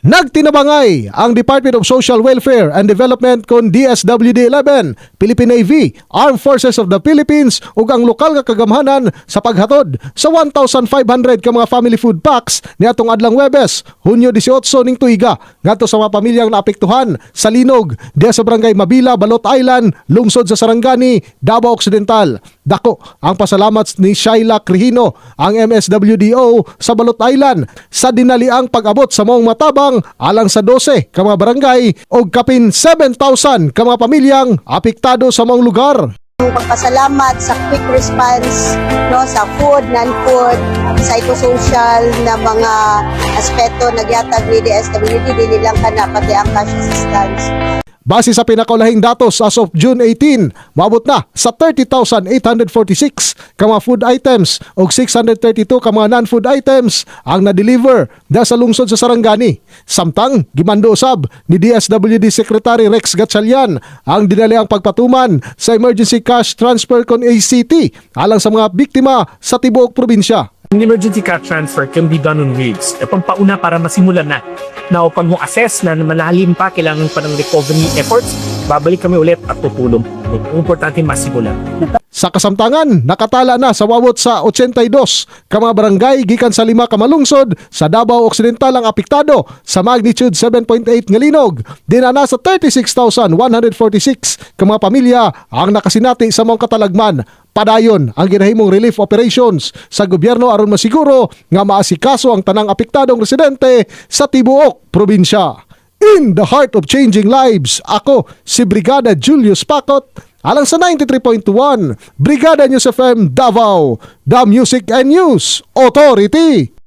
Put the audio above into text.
Nagtinabangay ang Department of Social Welfare and Development kon DSWD-11, Philippine Navy, Armed Forces of the Philippines ug ang lokal nga kagamhanan sa paghatod sa 1,500 ka mga family food packs niadtong adlang Huwebes, Hunyo 18 ning tuiga ngadto sa mga pamilyang naapektuhan sa linog diha sa barangay Mabila, Balot Island, lungsod sa Sarangani, Davao Occidental. Dako ang pasalamat ni Shaila Crihino, ang MSWDO sa Balot Island sa dinaliang pag-abot sa maong matabang alang sa 12 ka mga barangay o kapin 7,000 ka mga pamilyang apektado sa maong lugar. Pagpasalamat sa quick response sa food, non-food, psychosocial na mga aspeto nagyatag ni DSWD, dili lang kana pati ang cash assistance. Base sa pinakaulahing datos as of June 18, maabot na sa 30,846 ka mga food items o 632 ka mga non-food items ang na-deliver dahil sa lungsod sa Sarangani. Samtang, gimando usab ni DSWD Secretary Rex Gatchalian ang dinaliang pagpatuman sa emergency cash transfer kon ACT alang sa mga biktima sa tibuok probinsya. An emergency cash transfer can be done on waves. Pampauna para masimulan na. Now, pag mo assess na malalim pa, kailangan pa ng recovery efforts, babalik kami ulit at tutulong. Importante masimulan. Sa kasamtangan, nakatala na sa wawot sa 82 ka mga barangay gikan sa 5 ka malungsod sa Davao Occidental ang apektado sa magnitude 7.8 nga linog. Dinana sa 36,146 ka mga pamilya ang nakasinati sa mga katalagman. Padayon ang ginahimong relief operations sa gobyerno aron masiguro nga maasikaso ang tanang apektadong residente sa tibuok probinsya. In the heart of changing lives, ako si Brigada Julius Pacot, alang sa 93.1 Brigada News FM Davao, the Music and News Authority.